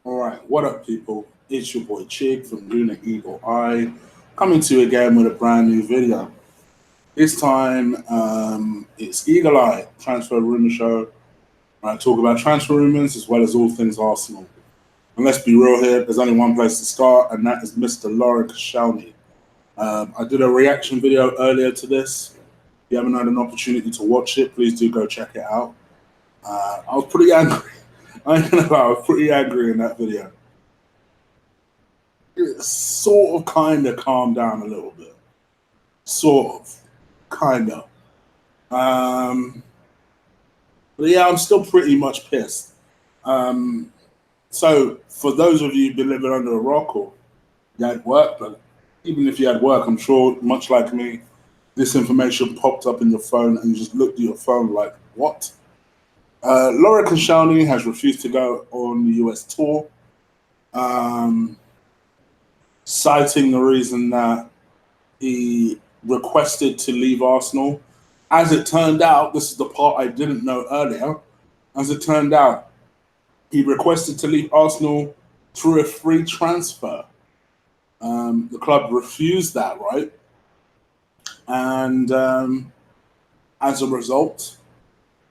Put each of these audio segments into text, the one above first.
All right, what up, people? It's your boy Chig from Lunar Eagle Eye, coming to you again with a brand new video. This time, it's Eagle Eye Transfer Rumour Show. I talk about transfer rumours as well as all things Arsenal. And let's be real here, there's only one place to start, and that is Mr. Lauren Koscielny. I did a reaction video earlier to this. If you haven't had an opportunity to watch it, please do go check it out. I was pretty angry. I ain't gonna lie, I was pretty angry in that video. It sort of kind of calmed down a little bit. Sort of. Kind of. But yeah, I'm still pretty much pissed. So, for those of you who've been living under a rock or you had work, but even if you had work, I'm sure, much like me, this information popped up in your phone and you just looked at your phone like, what? Laura Koscielny has refused to go on the US tour, citing the reason that he requested to leave Arsenal. As it turned out, this is the part I didn't know earlier. As it turned out, he requested to leave Arsenal through a free transfer. The club refused that, right? And as a result,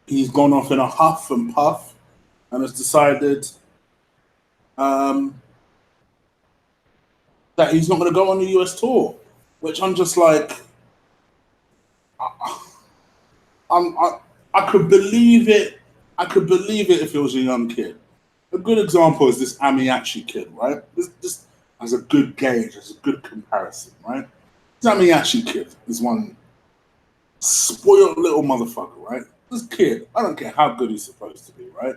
he's gone off in a huff and puff and has decided that he's not going to go on the US tour, which I'm just like, I could believe it. I could believe it if it was a young kid. A good example is this Amiachi kid, right? This as a good gauge, as a good comparison, right? This Amiachi kid is one spoiled little motherfucker, right? This kid, I don't care how good he's supposed to be, right?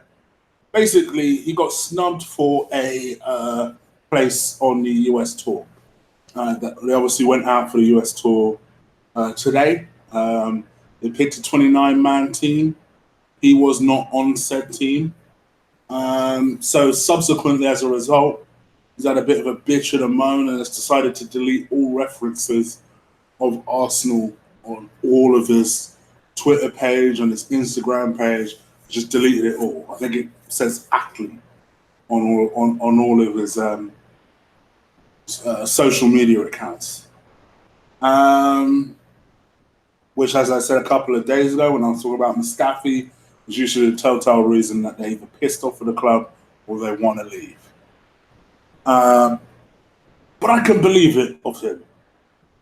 Basically, he got snubbed for a place on the US tour. They obviously went out for the US tour today. They picked a 29-man team. He was not on said team. So subsequently, as a result, he's had a bit of a bitch and a moan and has decided to delete all references of Arsenal on all of his Twitter page, on his Instagram page. Just deleted it all. I think it says athlete on all of his social media accounts. Which, as I said a couple of days ago when I was talking about Mustafi, is usually the telltale reason that they're either pissed off with the club or they want to leave. But I can believe it of him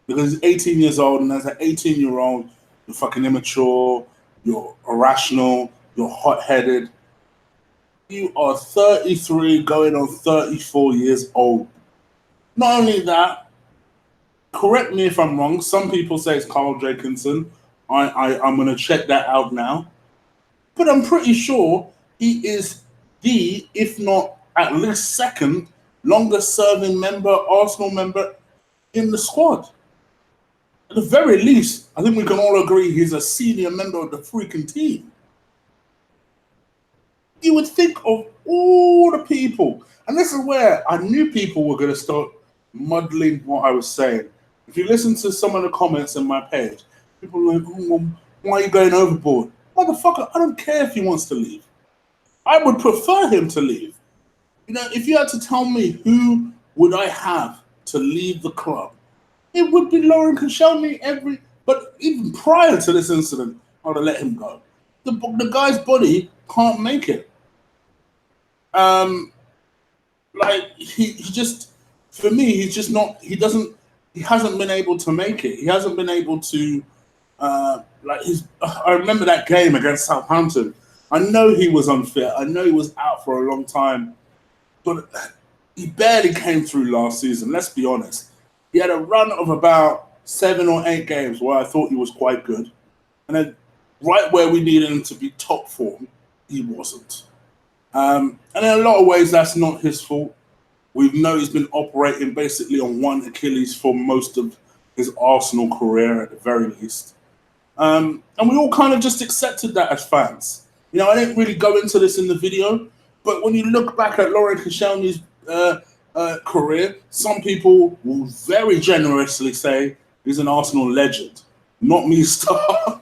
because he's 18 years old, and as an 18-year-old, you're fucking immature, you're irrational, you're hot-headed. You are 33 going on 34 years old. Not only that, correct me if I'm wrong. Some people say it's Carl Jenkinson. I'm going to check that out now. But I'm pretty sure he is the, if not at least second, longest serving Arsenal member in the squad. At the very least, I think we can all agree he's a senior member of the freaking team. You would think of all the people, and this is where I knew people were going to start muddling what I was saying. If you listen to some of the comments on my page, people are like, oh, well, why are you going overboard? Motherfucker, I don't care if he wants to leave. I would prefer him to leave. You know, if you had to tell me who would I have to leave the club, it would be Lauren Koscielny but even prior to this incident, I would have let him go. The guy's body can't make it. Like he just, for me, he's just not. He hasn't been able to make it. He hasn't been able to. I remember that game against Southampton. I know he was unfit. I know he was out for a long time, but he barely came through last season. Let's be honest. He had a run of about 7 or 8 games where I thought he was quite good, and then right where we needed him to be top form, he wasn't. And in a lot of ways, that's not his fault. We know he's been operating basically on one Achilles for most of his Arsenal career, at the very least. And we all kind of just accepted that as fans. You know, I didn't really go into this in the video, but when you look back at Lauren Koscielny's career, some people will very generously say he's an Arsenal legend. Not me, Star.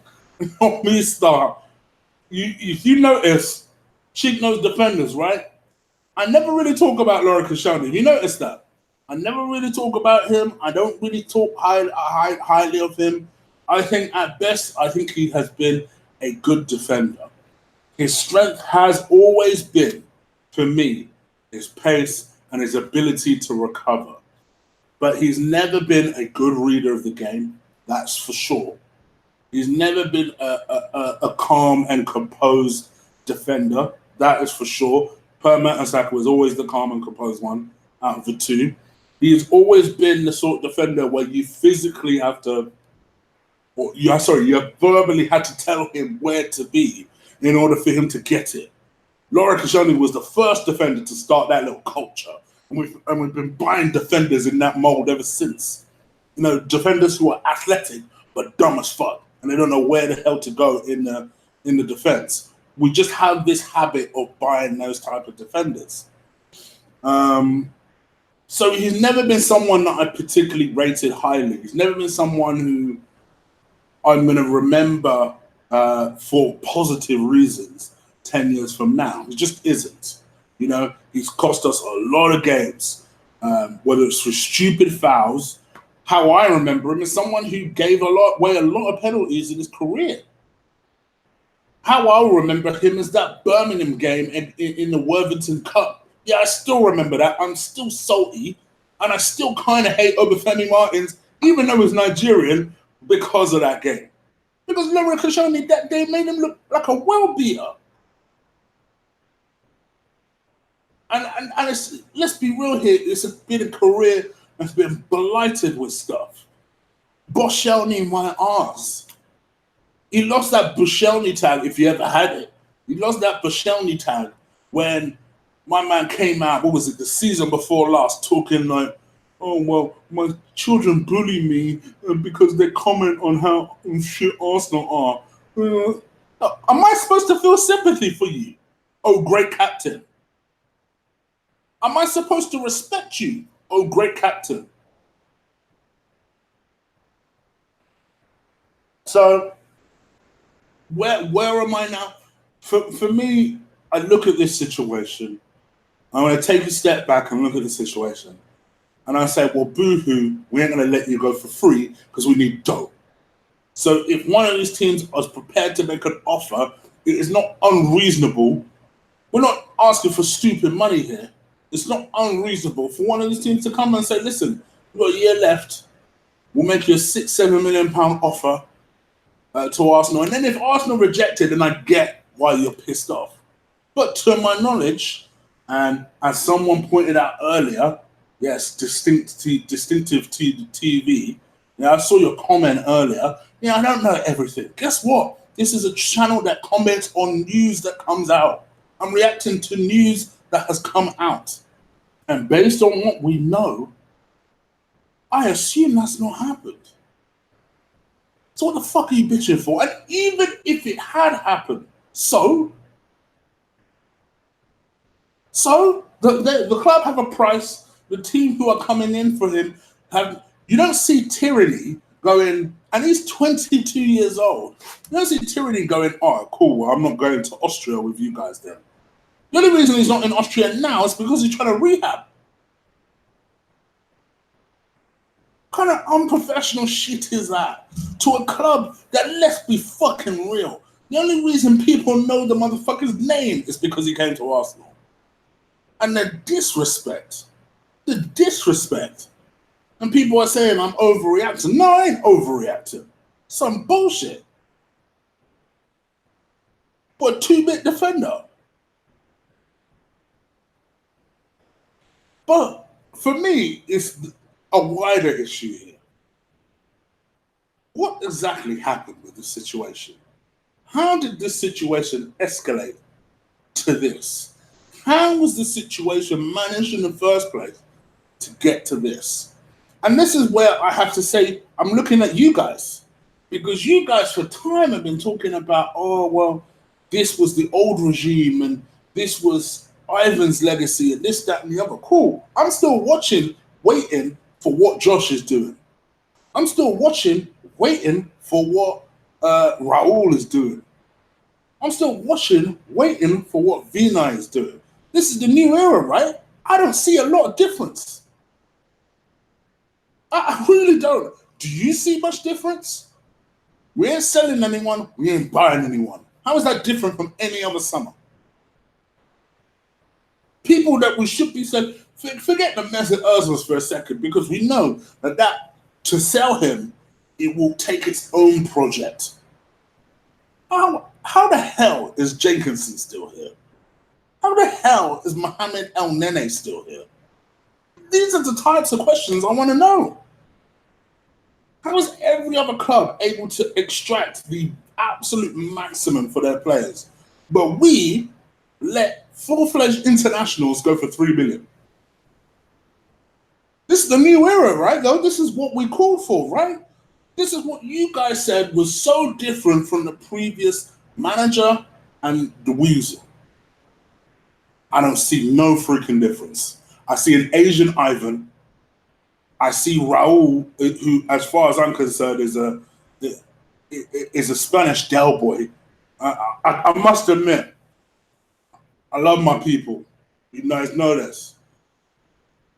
Not me, Star. If you notice, Cheek knows defenders, right? I never really talk about Laura Koscielny. You notice that? I never really talk about him. I don't really talk highly of him. I think at best, I think he has been a good defender. His strength has always been, for me, his pace and his ability to recover. But he's never been a good reader of the game, that's for sure. He's never been a calm and composed defender, that is for sure. Per Mertesacker was always the calm and composed one out of the two. He's always been the sort of defender where you physically have to, you verbally had to tell him where to be in order for him to get it. Laura Koscielny was the first defender to start that little culture. And we've been buying defenders in that mold ever since. You know, defenders who are athletic but dumb as fuck, and they don't know where the hell to go in the defense. We just have this habit of buying those type of defenders. So he's never been someone that I particularly rated highly. He's never been someone who I'm going to remember for positive reasons 10 years from now. He just isn't. You know, he's cost us a lot of games, whether it's for stupid fouls. How I remember him is someone who gave away a lot of penalties in his career. How I remember him is that Birmingham game in the Worthington Cup. Yeah, I still remember that. I'm still salty, and I still kind of hate Obafemi Martins, even though he's Nigerian, because of that game. Because Laura Koscielny that day made him look like a well beater. And let's be real here, it's been a career that's been blighted with stuff. Boshelny, my arse. He lost that Bushelny tag, if you ever had it. He lost that Bushelny tag when my man came out, what was it, the season before last, talking like, oh, well, my children bully me because they comment on how shit Arsenal are. Am I supposed to feel sympathy for you? Oh, great captain. Am I supposed to respect you? Oh, great captain. So, where am I now? For me, I look at this situation. I'm going to take a step back and look at the situation. And I say, well, boo-hoo, we ain't going to let you go for free because we need dough. So if one of these teams is prepared to make an offer, it is not unreasonable. We're not asking for stupid money here. It's not unreasonable for one of these teams to come and say, listen, we've got a year left. We'll make you a £6-7 million offer to Arsenal. And then if Arsenal reject it, then I get why you're pissed off. But to my knowledge, and as someone pointed out earlier, yes, distinctive TV. Yeah, I saw your comment earlier. Yeah, I don't know everything. Guess what? This is a channel that comments on news that comes out. I'm reacting to news that has come out. And based on what we know, I assume that's not happened. So what the fuck are you bitching for? And even if it had happened, so the club have a price. The team who are coming in for him have. You don't see Tyranny going, and he's 22 years old. You don't see Tyranny going, oh, cool, well, I'm not going to Austria with you guys then. The only reason he's not in Austria now is because he's trying to rehab. What kind of unprofessional shit is that? To a club that, let's be fucking real, the only reason people know the motherfucker's name is because he came to Arsenal. And the disrespect. And people are saying I'm overreacting. No, I ain't overreacting. Some bullshit. But a 2-bit defender. But for me, it's a wider issue here. What exactly happened with this situation? How did this situation escalate to this? How was the situation managed in the first place to get to this? And this is where I have to say, I'm looking at you guys. Because you guys for time have been talking about, oh, well, this was the old regime and this was Ivan's legacy and this, that, and the other. Cool. I'm still watching, waiting for what Josh is doing. I'm still watching, waiting for what Raul is doing. I'm still watching, waiting for what Vinay is doing. This is the new era, right? I don't see a lot of difference. I really don't. Do you see much difference? We ain't selling anyone, we ain't buying anyone. How is that different from any other summer? People that we should be selling, forget the Mesut Ozils for a second, because we know that to sell him, it will take its own project. How the hell is Jenkinson still here? How the hell is Mohamed El Nene still here? These are the types of questions I want to know. How is every other club able to extract the absolute maximum for their players? But we let full-fledged internationals go for 3 million. This is the new era, right, though? This is what we called for, right? This is what you guys said was so different from the previous manager and the Weasel. I don't see no freaking difference. I see an Asian Ivan. I see Raul, who, as far as I'm concerned, is a Spanish Del Boy. I must admit, I love my people. You guys know this.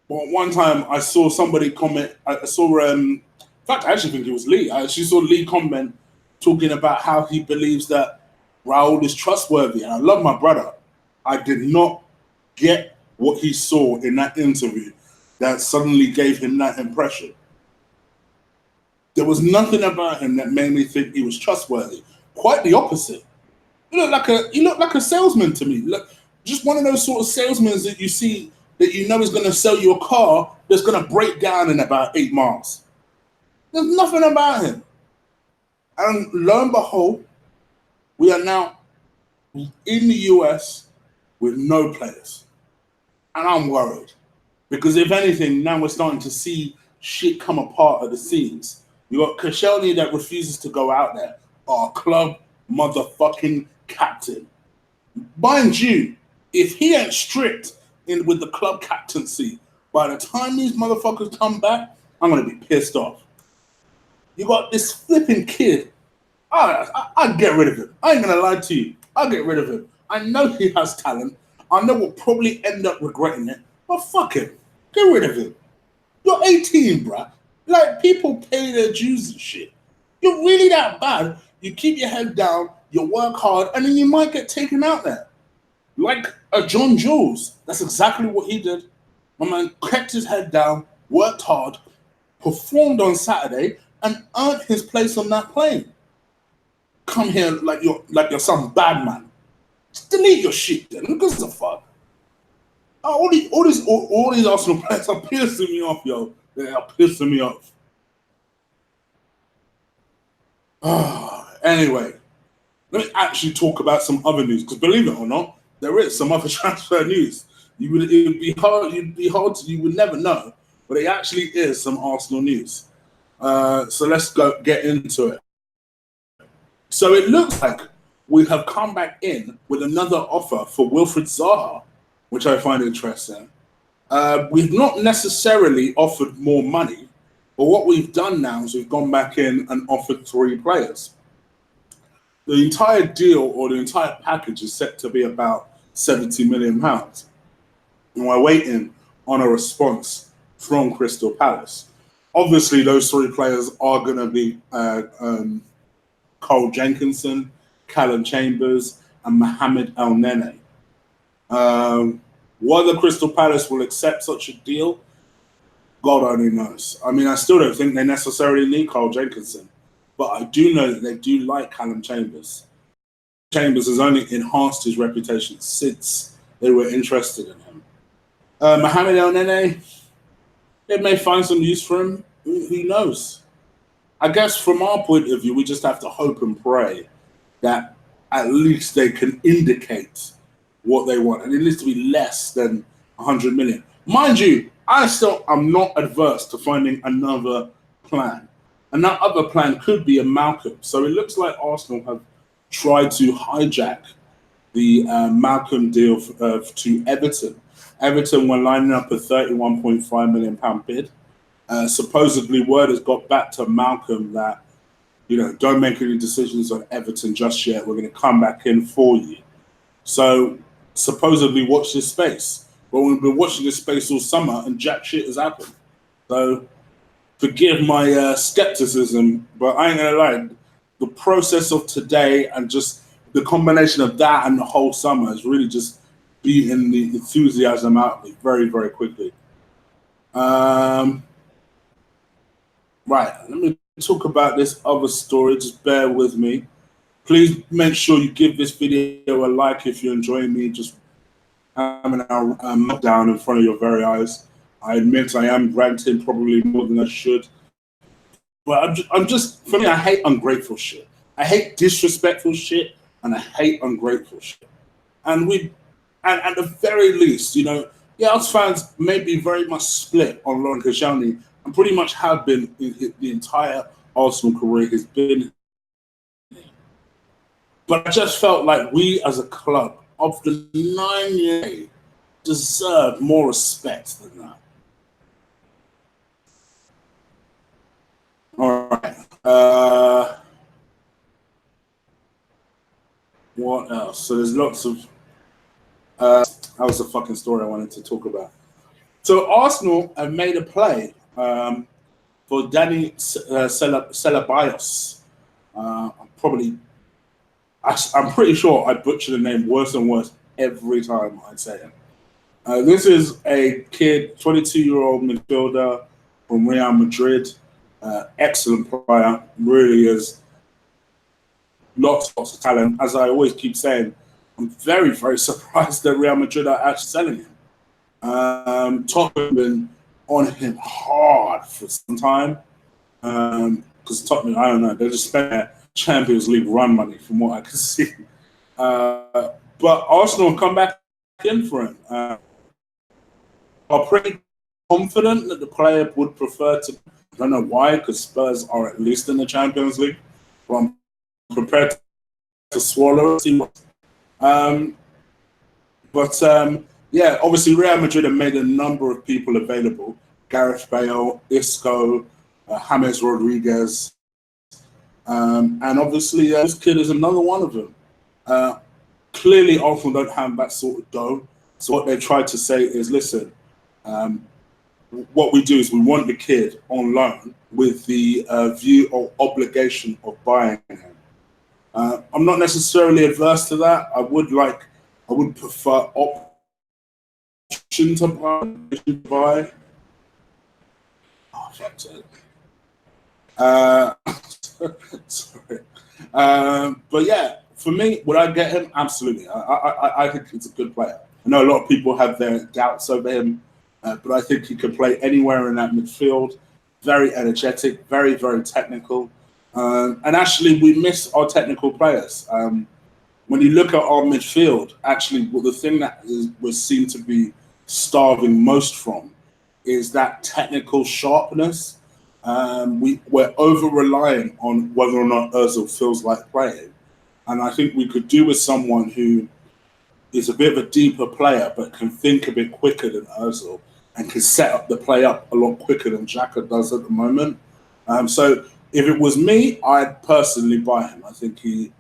But one time I saw somebody comment, I saw, in fact, I actually think it was Lee. I actually saw Lee comment talking about how he believes that Raul is trustworthy. And I love my brother. I did not get what he saw in that interview that suddenly gave him that impression. There was nothing about him that made me think he was trustworthy. Quite the opposite. You look like a salesman to me. Look, just one of those sort of salesmen that you see that you know is going to sell you a car that's going to break down in about 8 miles. There's nothing about him. And lo and behold, we are now in the US with no players. And I'm worried. Because if anything, now we're starting to see shit come apart at the seams. You got Koscielny that refuses to go out there. Our club motherfucking captain. Mind you, if he ain't strict with the club captaincy, by the time these motherfuckers come back, I'm going to be pissed off. You got this flipping kid. I'd get rid of him. I ain't going to lie to you. I'll get rid of him. I know he has talent. I know we'll probably end up regretting it. But fuck him. Get rid of him. You're 18, bruh. Like, people pay their dues and shit. You're really that bad. You keep your head down, you work hard, and then you might get taken out there. Like a John Jules. That's exactly what he did. My man kept his head down, worked hard, performed on Saturday, and earned his place on that plane. Come here like you're some bad man. Just delete your shit then. Who gives a fuck? All these Arsenal players are pissing me off, yo. They are pissing me off. Anyway, let me actually talk about some other news, because believe it or not, there is some other transfer news. You would never know, but it actually is some Arsenal news. So let's get into it. So it looks like we have come back in with another offer for Wilfried Zaha, which I find interesting. We've not necessarily offered more money, but what we've done now is we've gone back in and offered 3 players. The entire deal or the entire package is set to be about £70 million. And we're waiting on a response from Crystal Palace. Obviously, those 3 players are going to be Cole Jenkinson, Callum Chambers, and Mohamed El Nene. Whether Crystal Palace will accept such a deal, God only knows. I mean, I still don't think they necessarily need Cole Jenkinson, but I do know that they do like Callum Chambers. Chambers has only enhanced his reputation since they were interested in him. Mohamed El Nene, they may find some use for him. Who knows? I guess from our point of view, we just have to hope and pray that at least they can indicate what they want, and it needs to be less than 100 million. Mind you, I'm not adverse to finding another plan, and that other plan could be a Malcolm. So it looks like Arsenal have tried to hijack the Malcolm deal to Everton. Everton were lining up a £31.5 million bid. Supposedly, word has got back to Malcolm that, don't make any decisions on Everton just yet. We're going to come back in for you. So supposedly watch this space. But we've been watching this space all summer and jack shit has happened. So forgive my skepticism, but I ain't gonna lie, the process of today and just the combination of that and the whole summer has really just beaten the enthusiasm out of me very, very quickly. Right, let me talk about this other story. Just bear with me. Please make sure you give this video a like if you're enjoying me just having a meltdown in front of your very eyes. I admit I am ranting probably more than I should. But I'm just, for me, I hate ungrateful shit. I hate disrespectful shit, and I hate ungrateful shit. And at the very least, you know, yeah, us fans may be very much split on Laurent Koscielny, and pretty much have been in the entire Arsenal career. Has been, but I just felt like we as a club of the 9 years deserve more respect than that. All right. What else? So there's lots of. That was the fucking story I wanted to talk about. So Arsenal have made a play for Danny Ceballos. I'm pretty sure I butcher the name worse and worse every time I say it. This is a kid, 22-year-old midfielder from Real Madrid. Excellent player, really is. Lots of talent. As I always keep saying, I'm very, very surprised that Real Madrid are actually selling him. Tottenham have been on him hard for some time. Because Tottenham, I don't know, they just spent their Champions League run money from what I can see. But Arsenal come back in for him. Are pretty confident that the player would prefer to. I don't know why, because Spurs are at least in the Champions League. But I'm prepared to swallow it. Yeah, obviously Real Madrid have made a number of people available. Gareth Bale, Isco, James Rodriguez. And obviously this kid is another one of them. Clearly Arsenal don't have that sort of dough. So what they tried to say is, listen, what we do is we want the kid on loan with the view or obligation of buying him. I'm not necessarily adverse to that. I would prefer option to buy. Oh, fuck's sake. Sorry. But yeah, for me, would I get him? Absolutely. I think he's a good player. I know a lot of people have their doubts over him, but I think he could play anywhere in that midfield. Very energetic, very, very technical. And actually, we miss our technical players. When you look at our midfield, actually, the thing that we seem to be starving most from is that technical sharpness. We're over-relying on whether or not Ozil feels like playing. And I think we could do with someone who is a bit of a deeper player, but can think a bit quicker than Ozil and can set up the play up a lot quicker than Xhaka does at the moment. So if it was me, I'd personally buy him. I think he'll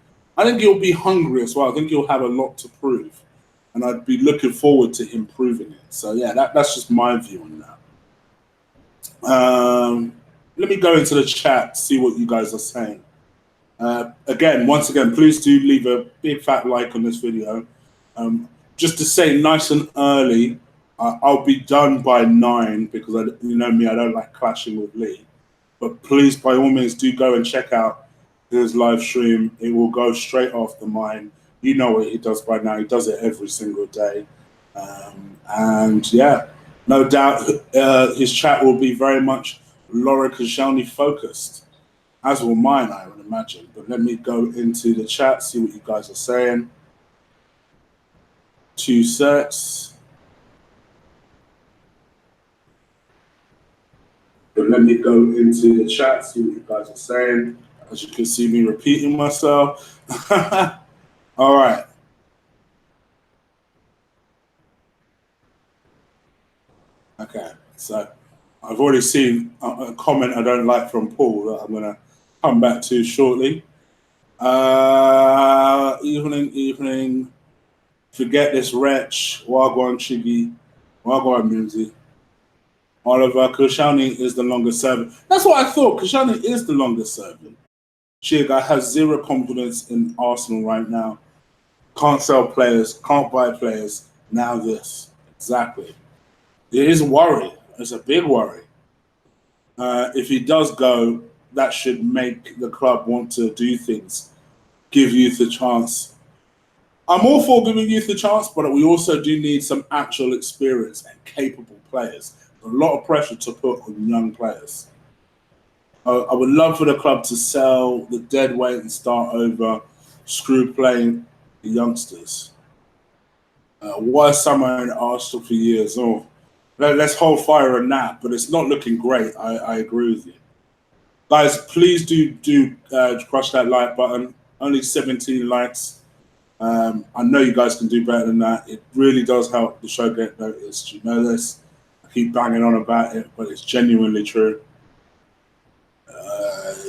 be hungry as well. I think he'll have a lot to prove. And I'd be looking forward to him proving it. So yeah, that's just my view on that. Let me go into the chat, see what you guys are saying. Once again, please do leave a big fat like on this video. Just to say nice and early, I'll be done by 9 because you know me, I don't like clashing with Lee. But please, by all means, do go and check out his live stream. It will go straight after mine. You know what he does by now. He does it every single day. And yeah, no doubt his chat will be very much Laurent Koscielny focused, as will mine, I would imagine. But let me go into the chat, see what you guys are saying. 2 sets. But let me go into the chat, see what you guys are saying. As you can see me repeating myself. All right. Okay, so I've already seen a comment I don't like from Paul that I'm going to come back to shortly. Evening. Forget this wretch. Wagwan Chiggy. Wagwan Mimsy. Oliver Koscielny is the longest serving. That's what I thought. Koscielny is the longest serving. Chiga has zero confidence in Arsenal right now. Can't sell players, can't buy players. Now this. Exactly. It is a worry. It's a big worry. If he does go, that should make the club want to do things, give youth a chance. I'm all for giving youth a chance, but we also do need some actual experience and capable players. A lot of pressure to put on young players. I would love for the club to sell the dead weight and start over, screw playing the youngsters. Worst summer in Arsenal for years. Oh, let's hold fire on that, but it's not looking great. I agree with you. Guys, please do crush that like button. Only 17 likes. I know you guys can do better than that. It really does help the show get noticed. You know this. I keep banging on about it, but it's genuinely true.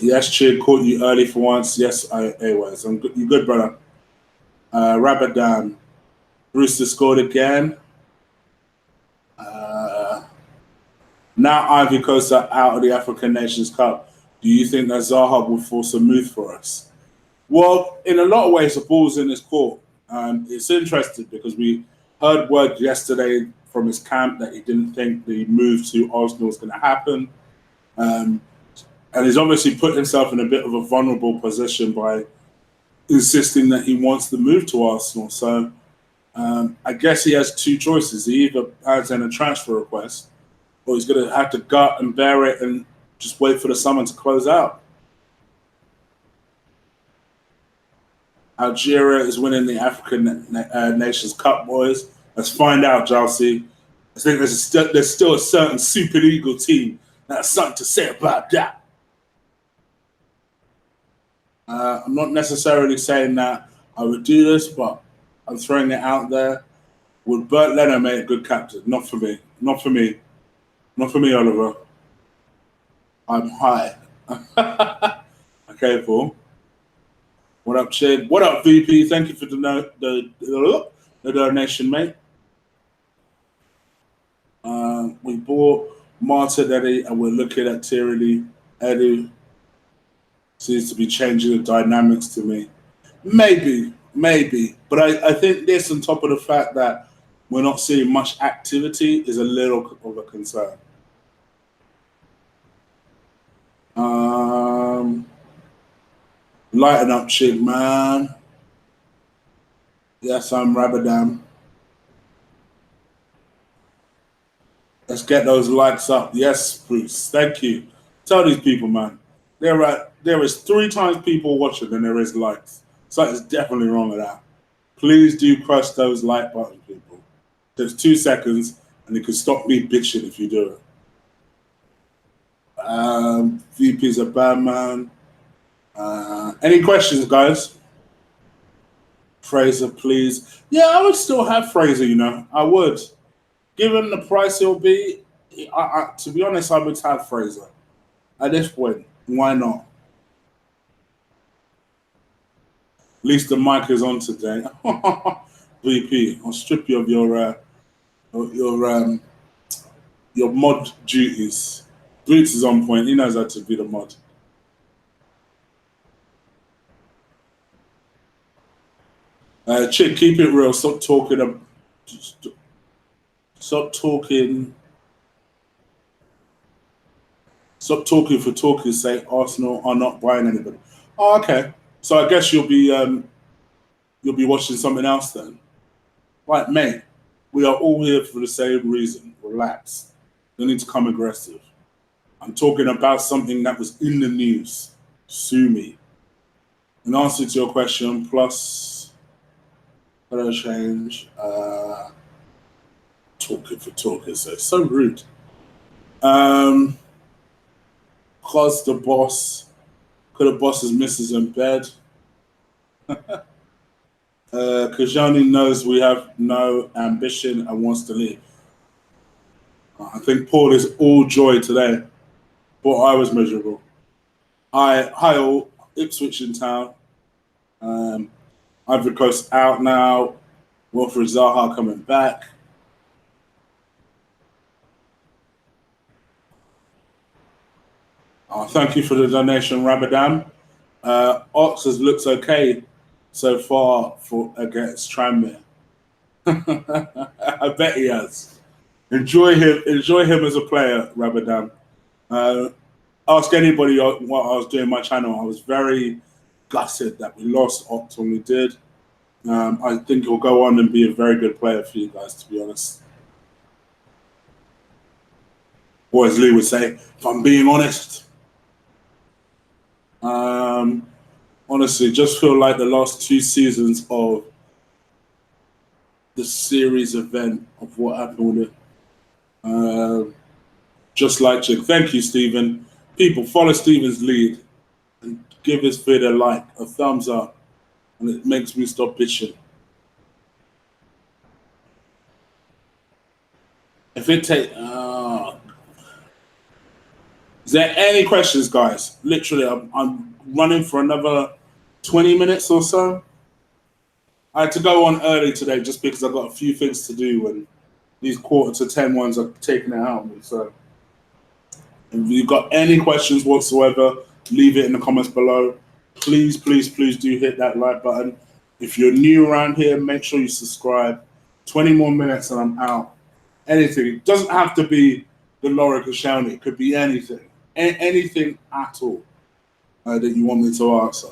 Yes, Chid, caught you early for once. Yes, anyways, I'm good. You good, brother? Rabadan. Brewster scored again. Now Ivory Coast are out of the African Nations Cup. Do you think that Zaha will force a move for us? Well, in a lot of ways, the ball's in his court. It's interesting because we heard word yesterday from his camp that he didn't think the move to Arsenal was going to happen. And he's obviously put himself in a bit of a vulnerable position by insisting that he wants the move to Arsenal. So I guess he has two choices. He either adds in a transfer request or he's going to have to gut and bear it and just wait for the summer to close out. Algeria is winning the African Nations Cup, boys. Let's find out, Chelsea. I think there's still a certain Super Eagle team that has something to say about that. I'm not necessarily saying that I would do this, but I'm throwing it out there. Would Bert Leno make a good captain? Not for me. Not for me. Not for me, Oliver. I'm high. Okay, Paul. What up, Chid? What up, VP? Thank you for the donation, mate. We bought Martinelli and we're looking at Tierney. Eddie seems to be changing the dynamics to me. Maybe. But I think this, on top of the fact that we're not seeing much activity, is a little of a concern. Lighten up, Chig, man. Yes, I'm Rabadam. Let's get those likes up. Yes, Bruce. Thank you. Tell these people, man. There is 3 times people watching than there is likes. Something's definitely wrong with that. Please do crush those like buttons, people. There's 2 seconds, and you can stop me bitching if you do it. VP's a bad man. Any questions, guys? Fraser, please. Yeah, I would still have Fraser, you know. I would. Given the price he'll be, to be honest, I would have Fraser. At this point, why not? At least the mic is on today. VP, I'll strip you of your mod duties. Boots is on point. He knows how to be the mod. Chick, keep it real. Stop talking. Stop talking. Stop talking for talking's sake. Arsenal are not buying anybody. Oh, okay. So I guess you'll be watching something else then. Right, mate. We are all here for the same reason. Relax. You need to come aggressive. I'm talking about something that was in the news. Sue me. In answer to your question, plus hello change. Talking for talking, so rude. Cause the boss, could the boss's missus in bed. Kajani knows we have no ambition and wants to leave. I think Paul is all joy today. But I was miserable. Hi all, Ipswich in town. Ivory Coast out now. Wilfried Zaha coming back. Thank you for the donation, Rabadam. Oxford looks okay so far for against Tranmere. I bet he has. Enjoy him as a player, Rabadam. Ask anybody what I was doing on my channel. I was very gutted that we lost Ox when we did. I think he'll go on and be a very good player for you guys, to be honest. Or as Lee would say, if I'm being honest. Honestly, just feel like the last 2 seasons of the series event of what happened with it. Just like Chick. Thank you, Stephen. People, follow Stephen's lead and give this video a like, a thumbs up, and it makes me stop bitching. If it take, is there any questions, guys? Literally, I'm running for another 20 minutes or so. I had to go on early today just because I've got a few things to do, and these 9:45 ones are taking it out of me. So, if you've got any questions whatsoever, leave it in the comments below. Please, please, please do hit that like button. If you're new around here, make sure you subscribe. 20 more minutes and I'm out. Anything. It doesn't have to be the Laura Koscielny. It could be anything. Anything at all that you want me to answer.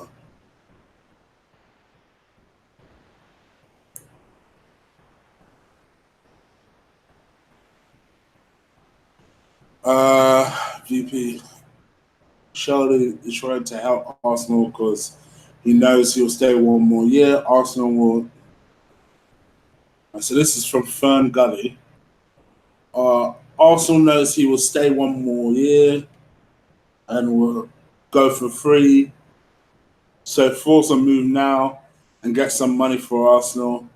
VP Sheldon is trying to help Arsenal because he knows he'll stay one more year. Arsenal will. So this is from Fern Gully. Arsenal knows he will stay one more year and will go for free. So force a move now and get some money for Arsenal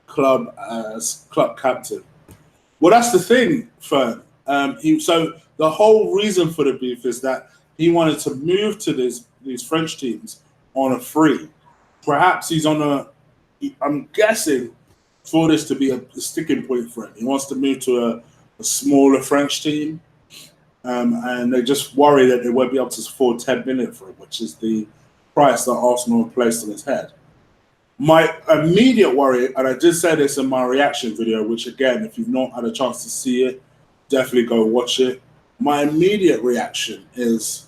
club as club captain. Well, that's the thing, Fern. So the whole reason for the beef is that he wanted to move to these French teams on a free. Perhaps he's on a. I'm guessing for this to be a sticking point for him. He wants to move to a smaller French team, and they just worry that they won't be able to afford 10 million for him, which is the price that Arsenal have placed on his head. My immediate worry, and I did say this in my reaction video, which again, if you've not had a chance to see it, definitely go watch it. My immediate reaction is,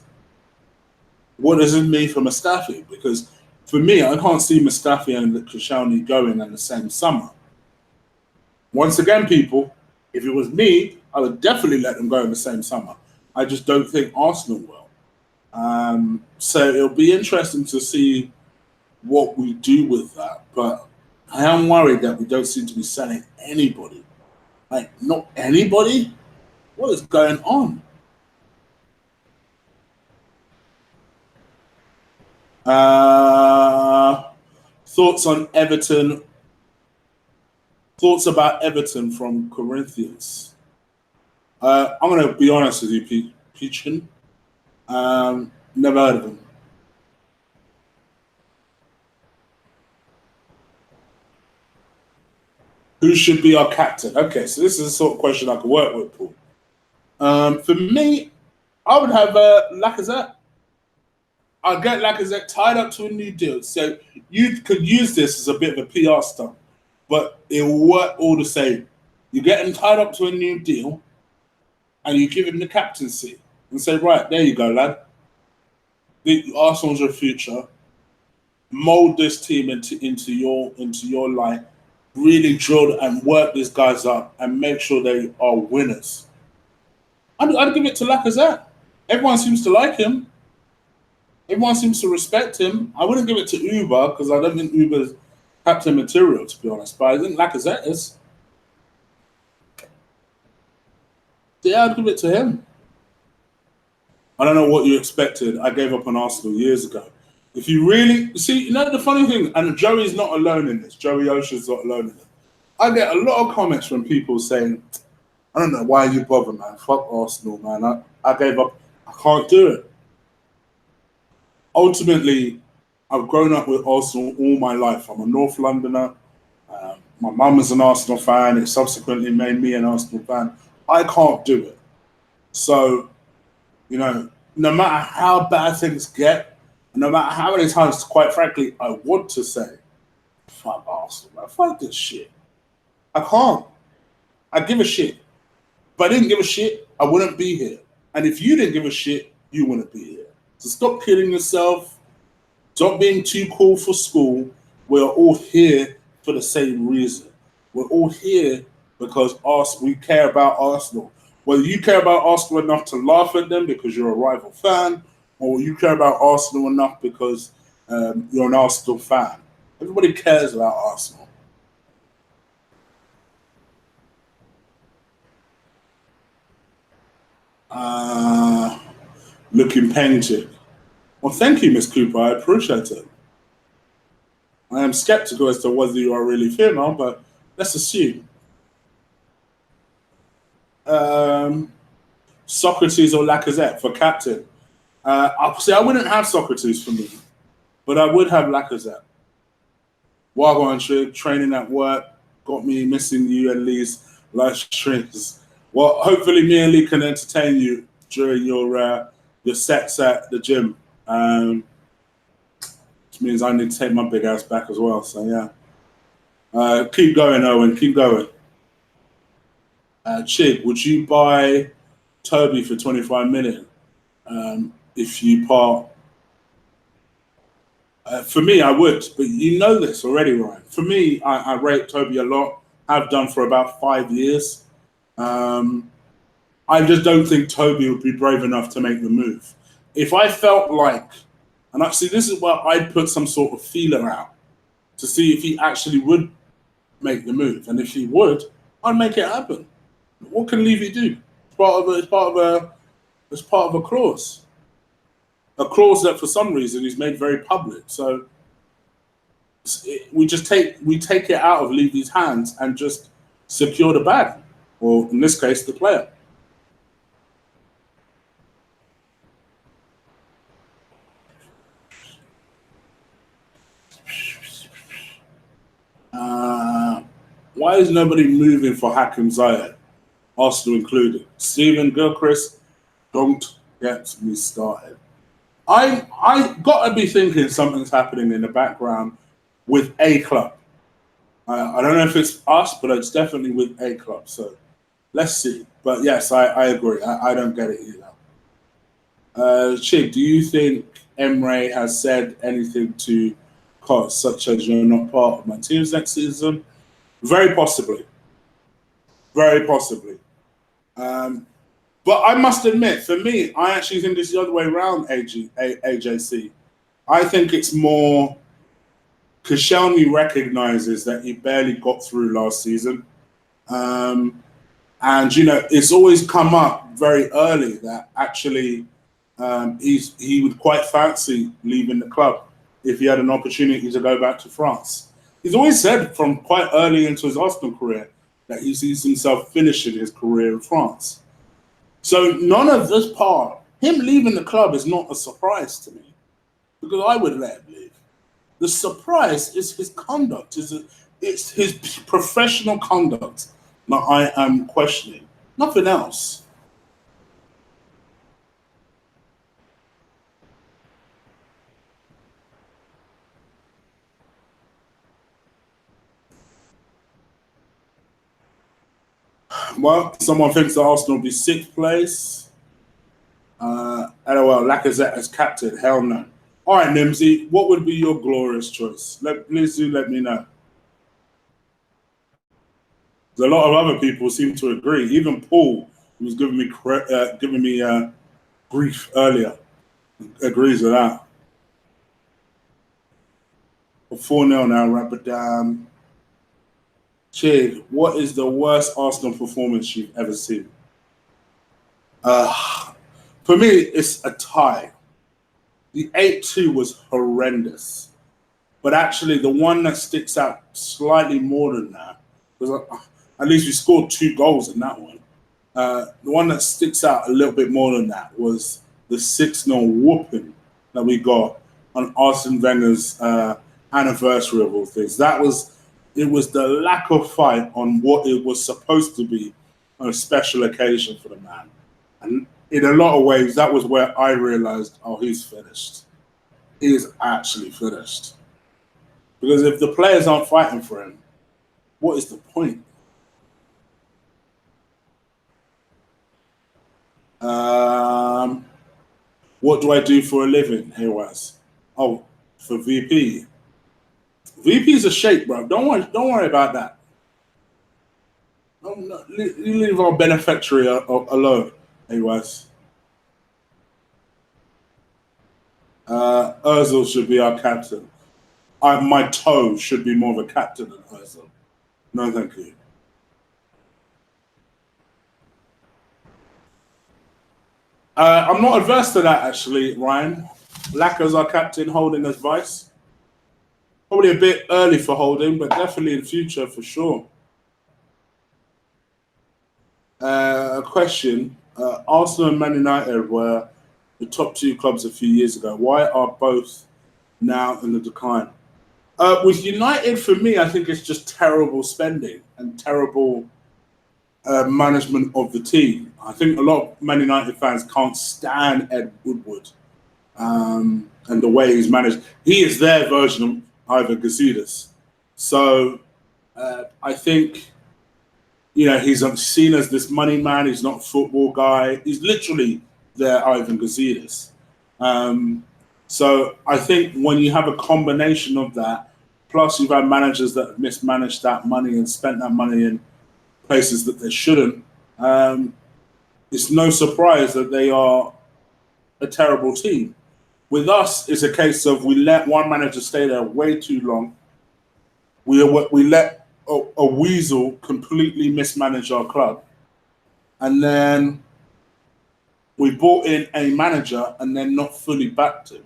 what does it mean for Mustafi? Because for me, I can't see Mustafi and Koscielny going in the same summer. Once again, people, if it was me, I would definitely let them go in the same summer. I just don't think Arsenal will. So it'll be interesting to see what we do with that. But I am worried that we don't seem to be selling anybody. Like, not anybody? What is going on? Thoughts on Everton? Thoughts about Everton from Corinthians? I'm going to be honest with you, Peachin. Never heard of him. Who should be our captain? Okay, so this is the sort of question I could work with, Paul. For me, I would have Lacazette. I'll get Lacazette tied up to a new deal. So you could use this as a bit of a PR stunt, but it will work all the same. You get him tied up to a new deal, and you give him the captaincy and say, right, there you go, lad. Arsenal's your future. Mold this team into your light. Really drill and work these guys up and make sure they are winners. I'd give it to Lacazette. Everyone seems to like him. Everyone seems to respect him. I wouldn't give it to Uber because I don't think Uber's captain material, to be honest. But I think Lacazette is. Yeah, I'd give it to him. I don't know what you expected. I gave up on Arsenal years ago. If you really see, you know the funny thing, and Joey's not alone in this. Joey Ocean's not alone in it. I get a lot of comments from people saying, "I don't know why you bother, man. Fuck Arsenal, man. I gave up. I can't do it." Ultimately, I've grown up with Arsenal all my life. I'm a North Londoner. My mum is an Arsenal fan. It subsequently made me an Arsenal fan. I can't do it. So, you know, no matter how bad things get, no matter how many times, quite frankly, I want to say, fuck Arsenal, man. Fuck this shit. I can't. I give a shit. If I didn't give a shit, I wouldn't be here. And if you didn't give a shit, you wouldn't be here. So stop killing yourself. Stop being too cool for school. We're all here for the same reason. We're all here because we care about Arsenal. Whether you care about Arsenal enough to laugh at them because you're a rival fan, or you care about Arsenal enough because you're an Arsenal fan. Everybody cares about Arsenal. Looking painted. Well, thank you, Miss Cooper. I appreciate it. I am skeptical as to whether you are really female, but let's assume. Socrates or Lacazette for captain. I wouldn't have Socrates for me, but I would have Lacazette. Wagwan training at work got me missing you and Lee's live streams. Well, hopefully me and Lee can entertain you during your sets at the gym. Which means I need to take my big ass back as well. So yeah, keep going, Owen. Keep going. Chig, would you buy Toby for 25 million if you part? For me, I would, but you know this already, Ryan. For me, I rate Toby a lot. I've done for about 5 years. I just don't think Toby would be brave enough to make the move. If I felt like, and actually this is where I'd put some sort of feeler out to see if he actually would make the move, and if he would, I'd make it happen. What can Levy do? It's part of a clause that for some reason is made very public. So we take it out of Levy's hands and just secure the bag, or in this case, the player. Why is nobody moving for Hakim Ziyech, Arsenal included? Stephen Gilchrist, don't get me started. I gotta be thinking something's happening in the background with a club. I don't know if it's us, but it's definitely with a club. So let's see. But yes, I agree. I don't get it either. Chig, do you think Emre has said anything to Cos, such as you're not part of my teams next season? Very possibly. Very possibly. But I must admit, for me, I actually think it's the other way around, AJC. I think it's more Koscielny recognizes that he barely got through last season. And, you know, it's always come up very early that actually he would quite fancy leaving the club if he had an opportunity to go back to France. He's always said from quite early into his Arsenal career that he sees himself finishing his career in France. So none of this part, him leaving the club is not a surprise to me because I would let him leave. The surprise is his conduct. It's his professional conduct that I am questioning. Nothing else. Well, someone thinks that Arsenal will be sixth place. LOL, Lacazette as captain. Hell no. All right, Nimsy, what would be your glorious choice? Please do let me know. A lot of other people seem to agree. Even Paul, who was giving me grief earlier, agrees with that. 4-0 now, Rapidam. Chig, what is the worst Arsenal performance you've ever seen? For me, it's a tie. The 8-2 was horrendous. But actually, the one that sticks out slightly more than that, because at least we scored 2 goals in that one. The one that sticks out a little bit more than that was the 6-0 whooping that we got on Arsene Wenger's anniversary of all things. That was It was the lack of fight on what it was supposed to be a special occasion for the man. And in a lot of ways, that was where I realized, oh, he's finished. He is actually finished. Because if the players aren't fighting for him, what is the point? What do I do for a living? Here was. Oh, for VP. VP's a shake, bro. Don't worry about that. No, you leave our beneficiary alone. Here was. Ozil should be our captain. My toe should be more of a captain than Ozil. No, thank you. I'm not adverse to that, actually, Ryan. Lacker's our captain, Holding as vice. Probably a bit early for Holding, but definitely in future for sure. A question. Arsenal and Man United were the top two clubs a few years ago. Why are both now in the decline? With United, for me, I think it's just terrible spending and terrible management of the team. I think a lot of Man United fans can't stand Ed Woodward and the way he's managed. He is their version of Ivan Gazidis. So I think, he's seen as this money man. He's not a football guy. He's literally their Ivan Gazidis. So I think when you have a combination of that, plus you've had managers that have mismanaged that money and spent that money in places that they shouldn't, it's no surprise that they are a terrible team. With us, it's a case of we let one manager stay there way too long. We let a weasel completely mismanage our club. And then we brought in a manager and then not fully backed him.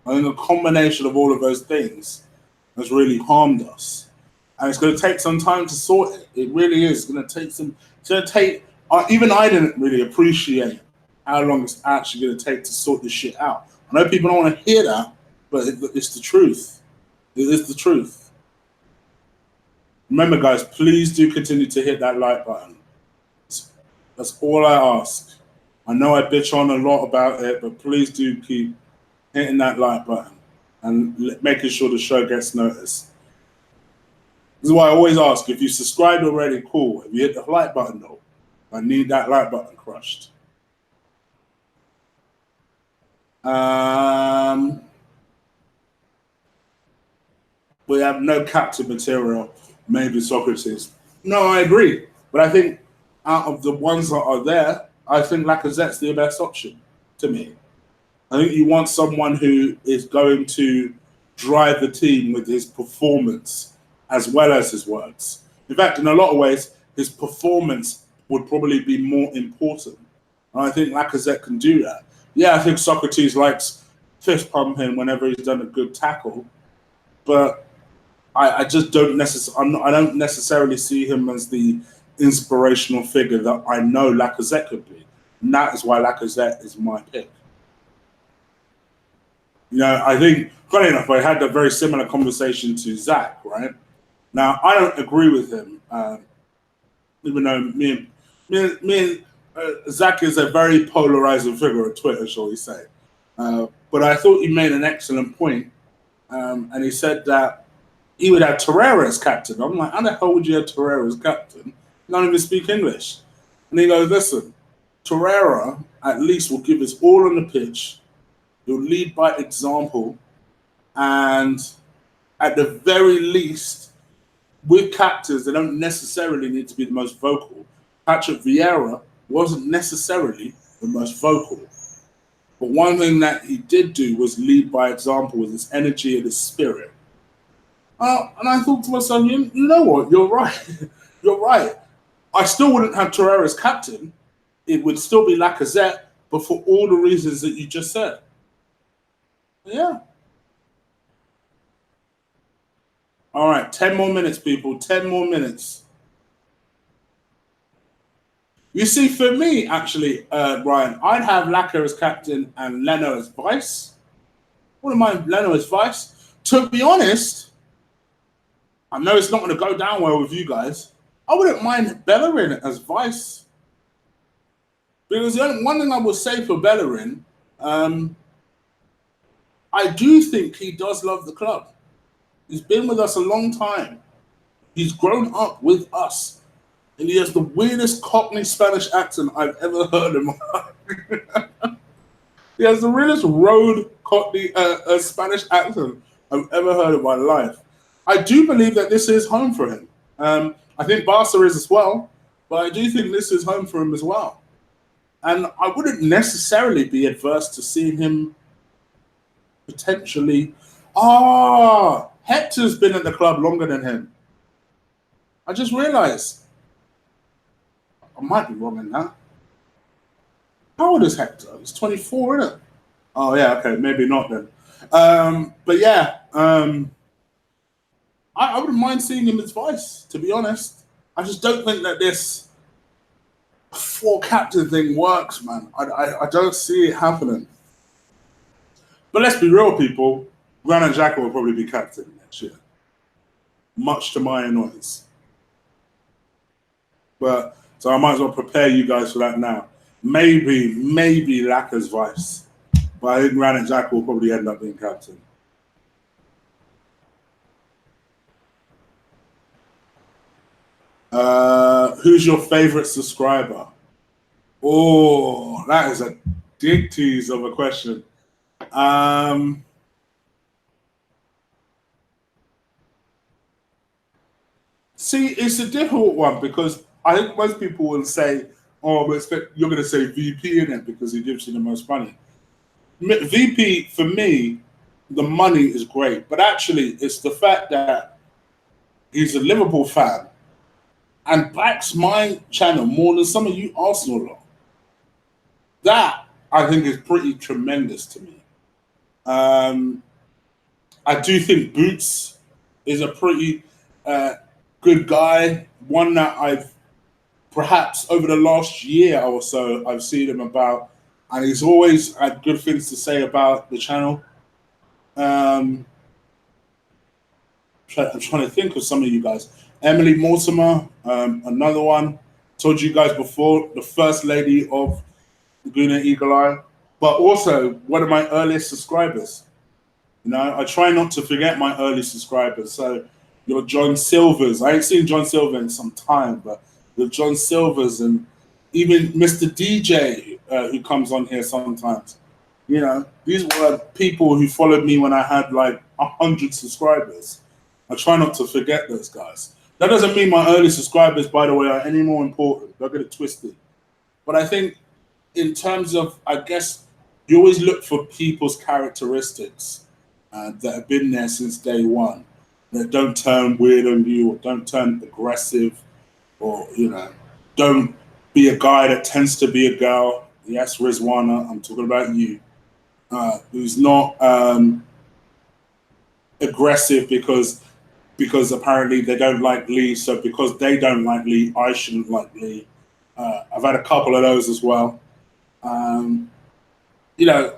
I think a combination of all of those things has really harmed us. And it's going to take some time to sort it. It really is going to take some. It's going to take. Even I didn't really appreciate how long it's actually going to take to sort this shit out. I know people don't want to hear that, but it's the truth. It is the truth. Remember, guys, please do continue to hit that like button. That's all I ask. I know I bitch on a lot about it, but please do keep hitting that like button and making sure the show gets noticed. This is why I always ask, if you subscribed already, cool. If you hit the like button, though, I need that like button crushed. We have no captain material, maybe Socrates. No, I agree. But I think out of the ones that are there, I think Lacazette's the best option to me. I think you want someone who is going to drive the team with his performance as well as his words. In fact, in a lot of ways, his performance would probably be more important. And I think Lacazette can do that. Yeah, I think Socrates likes fist pumping whenever he's done a good tackle, but I just don't I don't necessarily see him as the inspirational figure that I know Lacazette could be. And that is why Lacazette is my pick. I think, funny enough, I had a very similar conversation to Zach, right? Now, I don't agree with him, even though me and Zach is a very polarizing figure on Twitter, shall we say. But I thought he made an excellent point, and he said that he would have Torreira as captain. I'm like, how the hell would you have Torreira as captain? You don't even speak English. And he goes, listen, Torreira at least will give us all on the pitch. He'll lead by example. And at the very least, with captains, they don't necessarily need to be the most vocal. Patrick Vieira wasn't necessarily the most vocal. But one thing that he did do was lead by example with his energy and his spirit. And I thought to myself, you know what? You're right. You're right. I still wouldn't have Torreira as captain. It would still be Lacazette, but for all the reasons that you just said. Yeah. All right, 10 more minutes, people. 10 more minutes. You see, for me, actually, Brian, I'd have Lacazette as captain and Leno as vice. Wouldn't mind Leno as vice. To be honest, I know it's not going to go down well with you guys. I wouldn't mind Bellerin as vice. Because the only one thing I would say for Bellerin, I do think he does love the club. He's been with us a long time. He's grown up with us. And he has the weirdest Cockney Spanish accent I've ever heard in my life. He has the weirdest road Cockney Spanish accent I've ever heard in my life. I do believe that this is home for him. I think Barca is as well, but I do think this is home for him as well. And I wouldn't necessarily be adverse to seeing him potentially. Hector's been at the club longer than him. I just realised. I might be wrong in that. How old is Hector? He's 24, isn't it? Oh, yeah, okay, maybe not then. But yeah, I wouldn't mind seeing him as vice, to be honest. I just don't think that this four captain thing works, man. I don't see it happening. But let's be real, people. Granit Xhaka will probably be captain next year, much to my annoyance. But so I might as well prepare you guys for that now. Maybe Laka's vice, but I think Granit Xhaka will probably end up being captain. Who's your favorite subscriber? Oh, that is a dig tease of a question. See, it's a difficult one because I think most people will say, "Oh, but you're going to say VP in it because he gives you the most money." VP for me, the money is great, but actually, it's the fact that he's a Liverpool fan and backs my channel more than some of you Arsenal lot. That I think is pretty tremendous to me. I do think Boots is a pretty good guy. One that I've perhaps over the last year or so I've seen him about, and he's always had good things to say about the channel. I'm trying to think of some of you guys. Emily Mortimer, another one. Told you guys before, the first lady of Laguna Eagle Eye, but also one of my earliest subscribers. You know, I try not to forget my early subscribers. So your John Silvers. I ain't seen John Silver in some time, but the John Silvers and even Mr. DJ who comes on here sometimes. You know, these were people who followed me when I had like 100 subscribers. I try not to forget those guys. That doesn't mean my early subscribers, by the way, are any more important. Don't get it twisted. But I think in terms of, I guess, you always look for people's characteristics that have been there since day one, that don't turn weird on you or don't turn aggressive or, you know, don't be a guy that tends to be a girl. Yes, Rizwana, I'm talking about you. Who's not aggressive because apparently they don't like Lee, so because they don't like Lee, I shouldn't like Lee. I've had a couple of those as well. You know,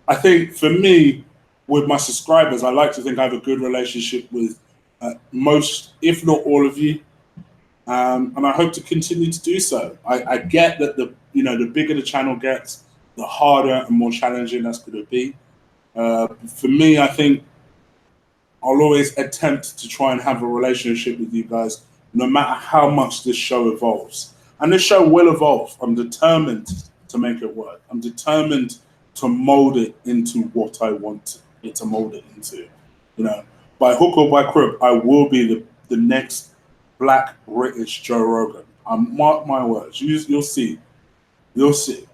I think for me, with my subscribers, I like to think I have a good relationship with most, if not all of you, and I hope to continue to do so. I get that the bigger the channel gets, the harder and more challenging that's going to be. For me, I think I'll always attempt to try and have a relationship with you guys, no matter how much this show evolves. And this show will evolve. I'm determined to make it work. I'm determined to mold it into what I want it to mold it into. You know, by hook or by crook, I will be the next Black British Joe Rogan. Mark my words. You'll see. You'll see.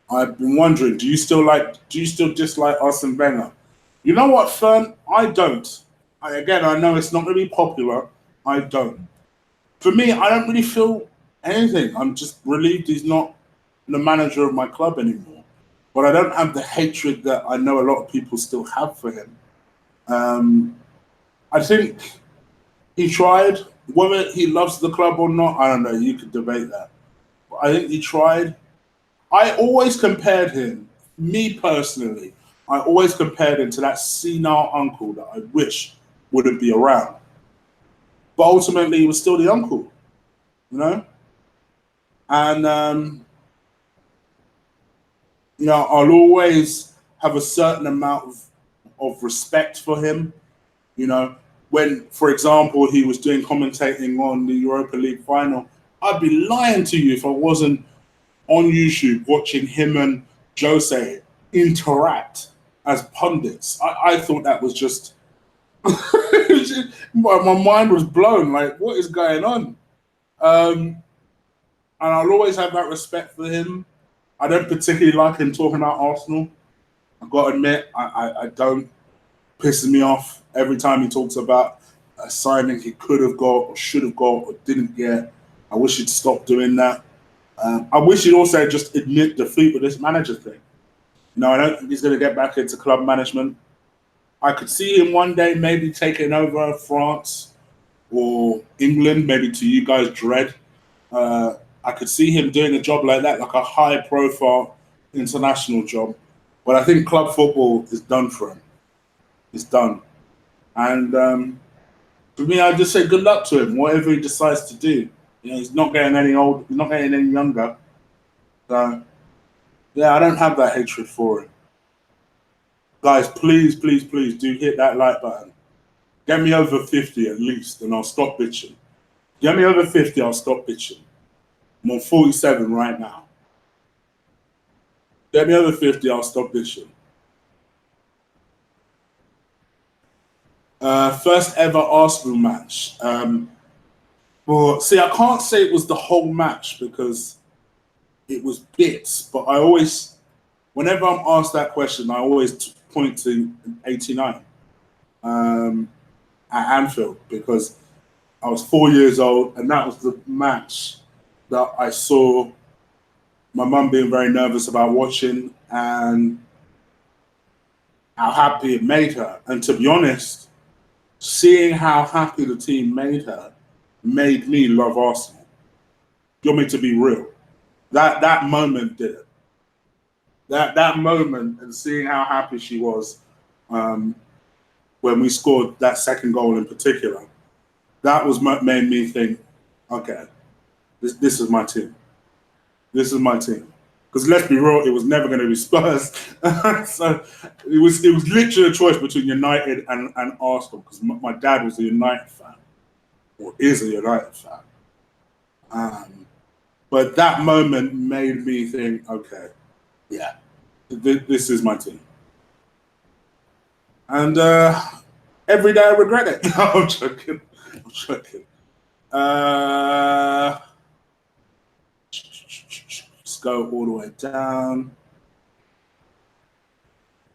I've been wondering, do you still dislike Arsene Wenger? You know what, Fern? I don't. I know it's not going to be popular. I don't. For me, I don't really feel anything. I'm just relieved he's not the manager of my club anymore. But I don't have the hatred that I know a lot of people still have for him. I think he tried. Whether he loves the club or not, I don't know. You could debate that. But I think he tried. I always compared him, me personally, I always compared him to that senile uncle that I wish wouldn't be around. But ultimately, he was still the uncle, you know? And, I'll always have a certain amount of respect for him. You know, when, for example, he was doing commentating on the Europa League final, I'd be lying to you if I wasn't on YouTube watching him and Jose interact as pundits. I thought that was just my mind was blown. Like, what is going on? And I'll always have that respect for him. I don't particularly like him talking about Arsenal. I've got to admit, I don't. Pisses me off every time he talks about a signing he could have got or should have got or didn't get. I wish he'd stop doing that. I wish he'd also just admit defeat with this manager thing. No, I don't think he's going to get back into club management. I could see him one day maybe taking over France or England, maybe to you guys' dread. I could see him doing a job like that, like a high-profile international job. But I think club football is done for him. It's done. And for me, I just say good luck to him, whatever he decides to do. He's not getting any old, he's not getting any younger. So, yeah, I don't have that hatred for him. Guys, please, please, please do hit that like button. Get me over 50 at least, and I'll stop bitching. Get me over 50, I'll stop bitching. I'm on 47 right now. Get me over 50, I'll stop bitching. First ever Arsenal match. Well, see, I can't say it was the whole match because it was bits, but I always, whenever I'm asked that question, I always point to 89 at Anfield because I was 4 years old and that was the match that I saw my mum being very nervous about watching and how happy it made her. And to be honest, seeing how happy the team made her made me love Arsenal. You want me to be real? That moment did it. That moment and seeing how happy she was when we scored that second goal in particular, that was made me think, okay, this is my team. This is my team. Because let's be real, it was never going to be Spurs. So it was literally a choice between United and Arsenal. Because my dad was a United fan, or is a United fan. But that moment made me think, okay, yeah, this is my team. And every day I regret it. No, I'm joking. I'm joking. Let's go all the way down.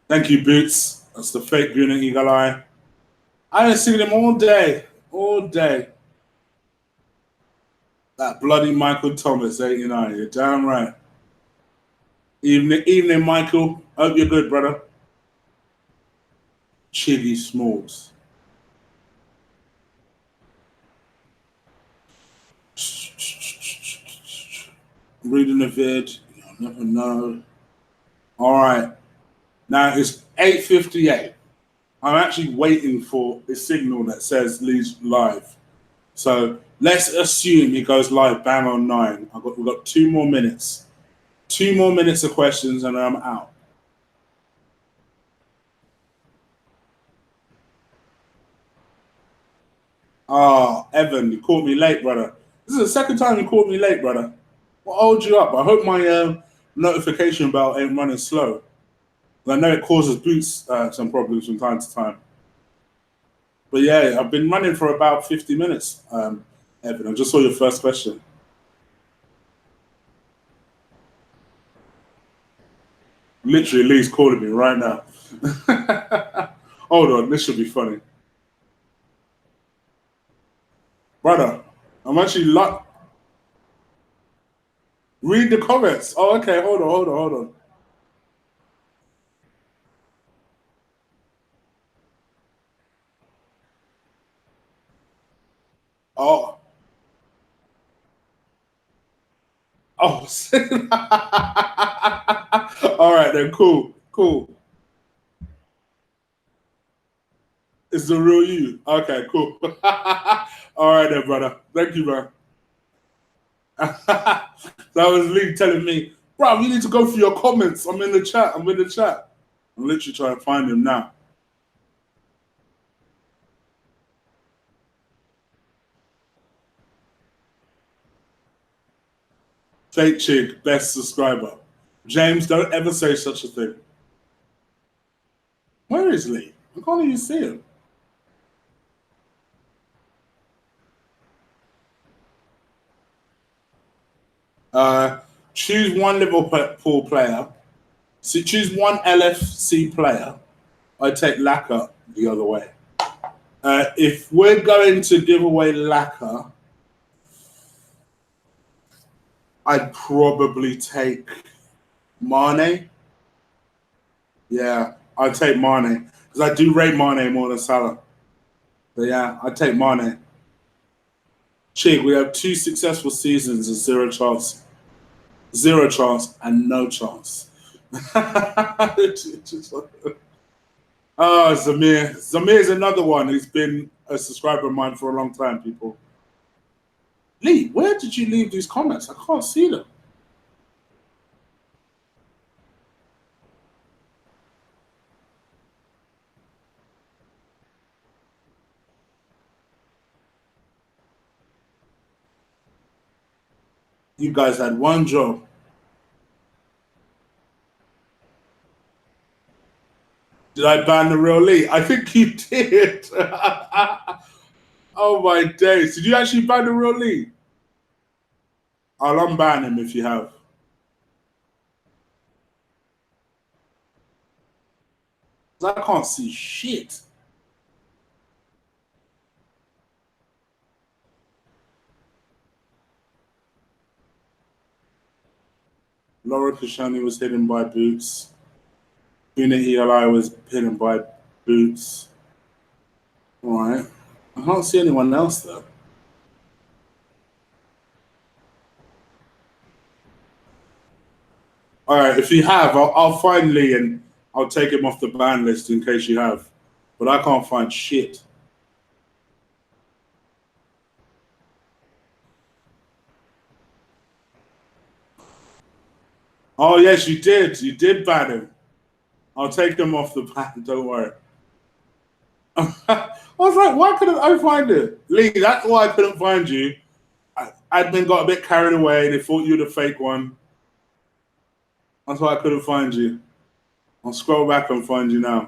Thank you, Boots. That's the fake Guna Eagle Eye. I haven't seen him all day. All day. That bloody Michael Thomas, 89. You're damn right. Evening, Michael. Hope you're good, brother. Chiggy Smalls. Reading the vid. You'll never know. All right. Now it's 8:58. I'm actually waiting for a signal that says Lee's live. So let's assume he goes live bang on 9. We've got 2 more minutes. 2 more minutes of questions and I'm out. Oh, Evan, you caught me late, brother. This is the second time you caught me late, brother. What holds you up? I hope my notification bell ain't running slow. I know it causes Boots some problems from time to time. But yeah, I've been running for about 50 minutes, Evan. I just saw your first question. Literally, Lee's calling me right now. Hold on, this should be funny. Brother, I'm actually read the comments. Oh, okay, hold on. Oh. Oh. All right then, cool. It's the real you. Okay, cool. All right then, brother. Thank you, man. That was Lee telling me, bro, you need to go through your comments. I'm in the chat. I'm in the chat. I'm literally trying to find him now. Fake chick, best subscriber. James, don't ever say such a thing. Where is Lee? I can't even see him. Choose one Liverpool player. So choose one LFC player. I take Laka the other way. If we're going to give away Laka, I'd probably take Mane. Yeah, I'd take Mane because I do rate Mane more than Salah. But yeah, I'd take Mane. Chig, we have 2 successful seasons and 0 chance. 0 chance and no chance. Oh, Zamir. Zamir is another one who's been a subscriber of mine for a long time, people. Lee, where did you leave these comments? I can't see them. You guys had one job. Did I ban the real Lee? I think you did. Oh my days. Did you actually ban the real Lee? I'll unban him if you have. I can't see shit. Laura Kashani was hidden by Boots. Unity Eli was hidden by Boots. All right. I can't see anyone else though. All right, if you have, I'll find Lee and I'll take him off the ban list in case you have. But I can't find shit. Oh, yes, you did. You did ban him. I'll take him off the ban, don't worry. I was like, why couldn't I find it? Lee, that's why I couldn't find you. Admin got a bit carried away. They thought you were the fake one. That's why I couldn't find you. I'll scroll back and find you now. In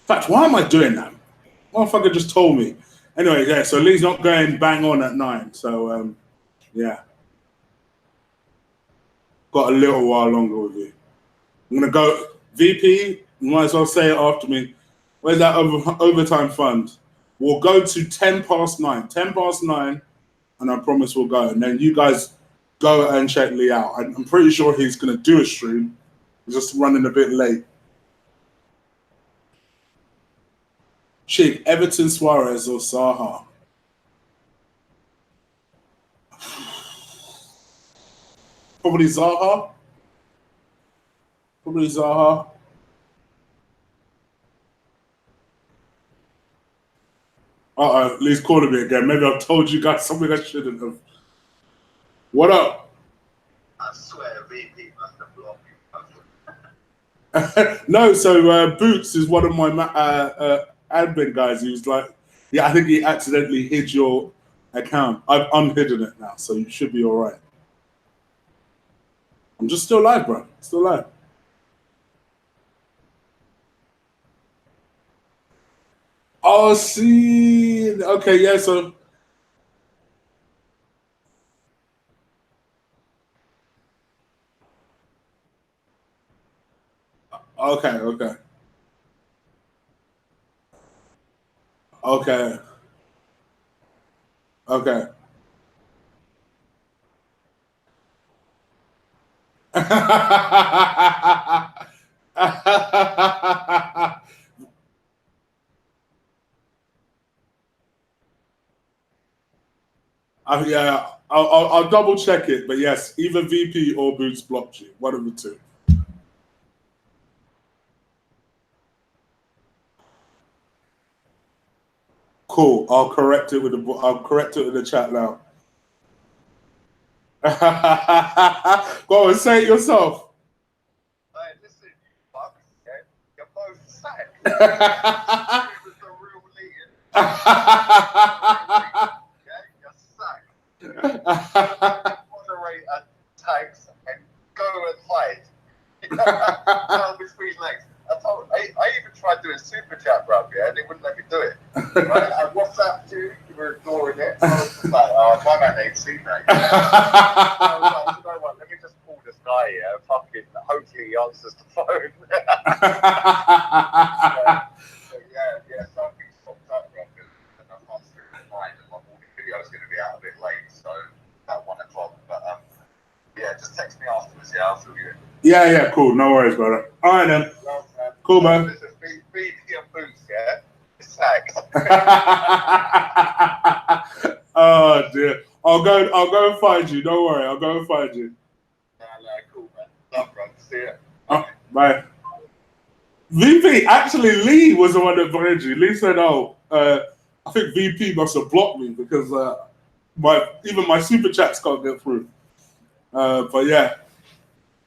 fact, why am I doing that? Motherfucker just told me. Anyway, yeah, so Lee's not going bang on at 9. So, yeah. Got a little while longer with you. I'm going to go. VP, you might as well say it after me. Where's that overtime fund? We'll go to 10 past 9. 10 past 9, and I promise we'll go. And then you guys go and check Lee out. I'm pretty sure he's going to do a stream. He's just running a bit late. Chick, Everton, Suarez, or Saha? Probably Zaha. Probably Zaha. Uh-oh, Lee's calling me again. Maybe I've told you guys something I shouldn't have. What up? I swear, VP must have blocked you. No, so Boots is one of my admin guys. He was like, yeah, I think he accidentally hid your account. I've unhidden it now, so you should be all right. I'm just still live, bro. Still live. Oh, see. Okay, yeah, so. Okay, okay. Okay. Okay. Yeah, I'll double check it, but yes, either VP or Boots blocked you. One of the two. Cool. I'll correct it with the chat now. Go on, say it yourself. Hey, listen, you fucks, yeah? You're both sacked. With the real leading. Yeah, you're sacked. Moderator tags and go and hide. Down between legs. I even tried doing super chat, bruv, yeah, and they wouldn't let me do it. Right? I WhatsApped you were ignoring it. I was just like, oh, my man ain't seen that. I was like, you know what, let me just call this guy here. Fucking, hopefully he answers the phone. yeah, something's popped up, bruv. And I can't sleep at night, and my morning video is going to be out a bit late, so at 1 o'clock. But yeah, just text me afterwards, yeah, I'll fill you in. Yeah, cool. No worries, brother. All right, then. Well, cool, man. This is BT and Boots, yeah? It's sacked. Oh, dear. I'll go and find you. Don't worry. I'll go and find you. Nah, cool, man. Love, bro. See ya. Bye. VP, actually, Lee was the one that voted you. Lee said, I think VP must have blocked me because even my super chats can't get through. But yeah.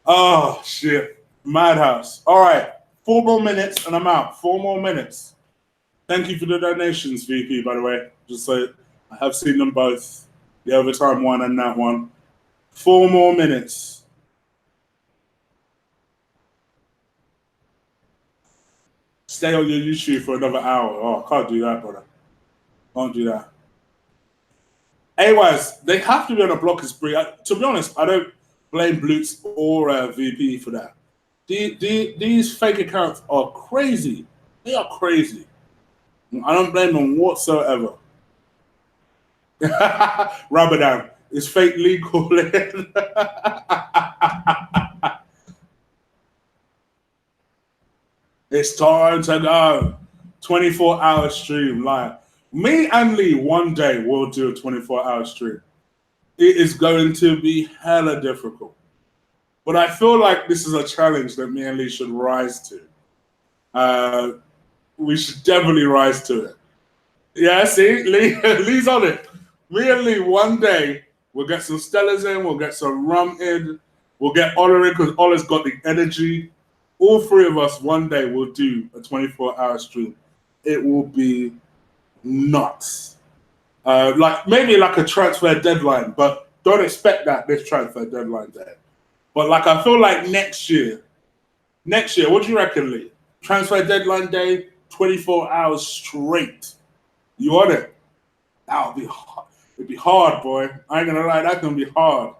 Oh, shit. Madhouse. All right. 4 more minutes and I'm out. 4 more minutes. Thank you for the donations, VP, by the way. Just so I have seen them both. The overtime one and that one. 4 more minutes. Stay on your YouTube for another hour. Oh, I can't do that, brother. Can't do that. Anyways, they have to be on a blocking spree. To be honest, I don't blame Blutz or VP for that. These fake accounts are crazy. They are crazy. I don't blame them whatsoever. Ramadan, is fake Lee calling? It's time to go. 24-hour stream live. Me and Lee one day will do a 24-hour stream. It is going to be hella difficult. But I feel like this is a challenge that me and Lee should rise to. We should definitely rise to it. Yeah, see, Lee's on it. Me and Lee one day, we'll get some Stellas in, we'll get some rum in, we'll get Ola in because Ola's got the energy. All 3 of us one day will do a 24-hour stream. It will be nuts. Maybe like a transfer deadline, but don't expect that this transfer deadline day. But like I feel like next year, what do you reckon, Lee? Transfer deadline day, 24 hours straight. You on it? That would be hard. It'd be hard, boy. I ain't gonna lie, that's gonna be hard.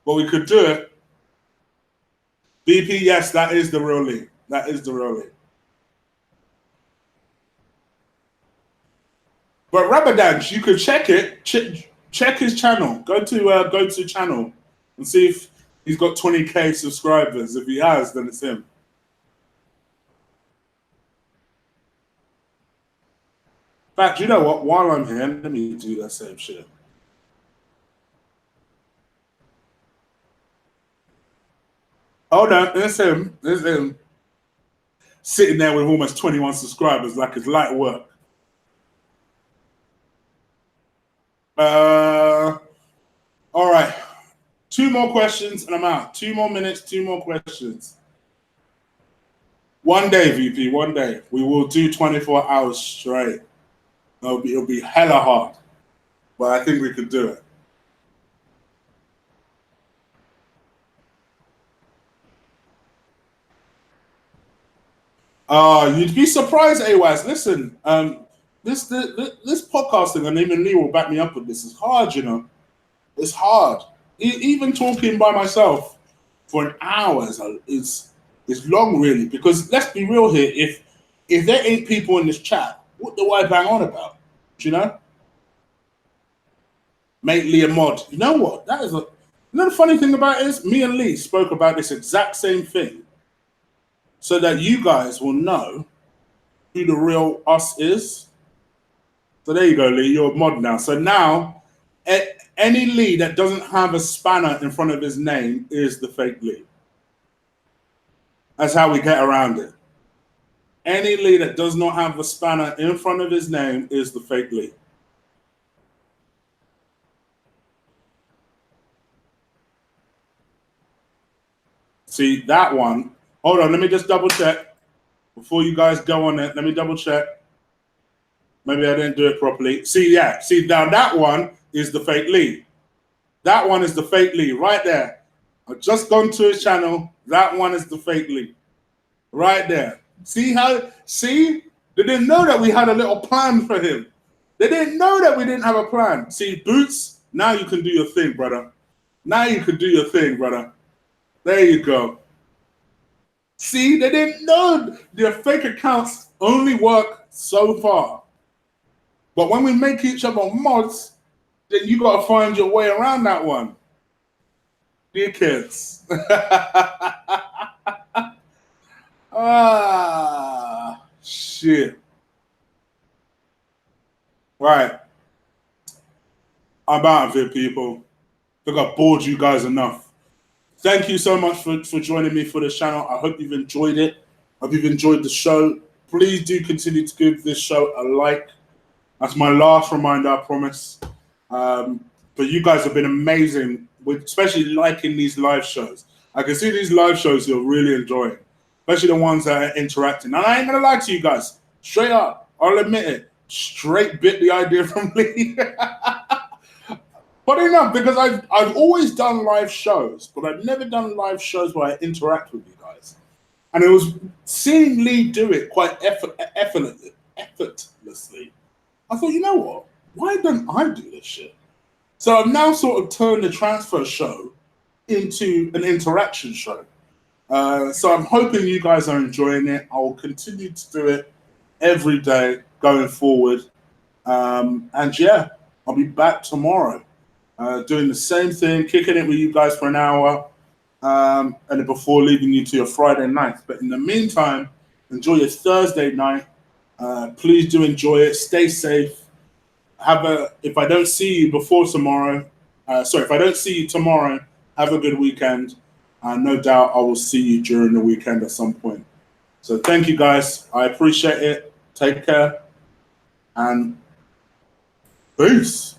But we could do it. BP, yes, that is the real Lee. That is the real Lee. But Ramadan, you could check it. Check his channel. Go to channel and see if he's got 20K subscribers. If he has, then it's him. In fact, you know what? While I'm here, let me do that same shit. Oh no, there's him. There's him. Sitting there with almost 21 subscribers like it's light work. All right. 2 more questions and I'm out. 2 more minutes, 2 more questions. One day, VP, one day. We will do 24 hours straight. It'll be hella hard. But I think we could do it. You'd be surprised, AWAS. Listen, this podcasting, and even Lee will back me up with this, is hard, you know. It's hard. Even talking by myself for an hour is long, really. Because let's be real here. If there ain't people in this chat, what do I bang on about? Do you know? Make Lee a mod. You know what? You know the funny thing about it is, me and Lee spoke about this exact same thing, so that you guys will know who the real us is. So there you go, Lee. You're a mod now. So now, any Lee that doesn't have a spanner in front of his name is the fake Lee. That's how we get around it. Any Lee that does not have the spanner in front of his name is the fake Lee. See, that one. Hold on, let me just double check. Before you guys go on it, let me double check. Maybe I didn't do it properly. See, yeah. See, now that one is the fake Lee. That one is the fake Lee right there. I've just gone to his channel. That one is the fake Lee. Right there. See how, see? They didn't know that we had a little plan for him. They didn't know that we didn't have a plan. See, Boots, now you can do your thing, brother. Now you can do your thing, brother. There you go. See, they didn't know their fake accounts only work so far. But when we make each other mods, then you got to find your way around that one. Dear kids. Ah, shit. Right. I'm out of here, people. I think I've bored you guys enough. Thank you so much for joining me for this channel. I hope you've enjoyed it. I hope you've enjoyed the show. Please do continue to give this show a like. That's my last reminder, I promise. But you guys have been amazing, with especially liking these live shows. I can see these live shows you're really enjoying, especially the ones that are interacting. And I ain't gonna lie to you guys, straight up, I'll admit it, straight bit the idea from Lee. Funny enough, because I've always done live shows, but I've never done live shows where I interact with you guys. And it was seeing Lee do it quite effortlessly. I thought, you know what? Why don't I do this shit? So I've now sort of turned the transfer show into an interaction show. So I'm hoping you guys are enjoying it. I will continue to do it every day going forward. And yeah, I'll be back tomorrow doing the same thing, kicking it with you guys for an hour, and then before leaving you to your Friday night. But in the meantime, enjoy your Thursday night. Please do enjoy it. Stay safe. If I don't see you before tomorrow, if I don't see you tomorrow, have a good weekend. No doubt I will see you during the weekend at some point. So thank you guys. I appreciate it. Take care and peace.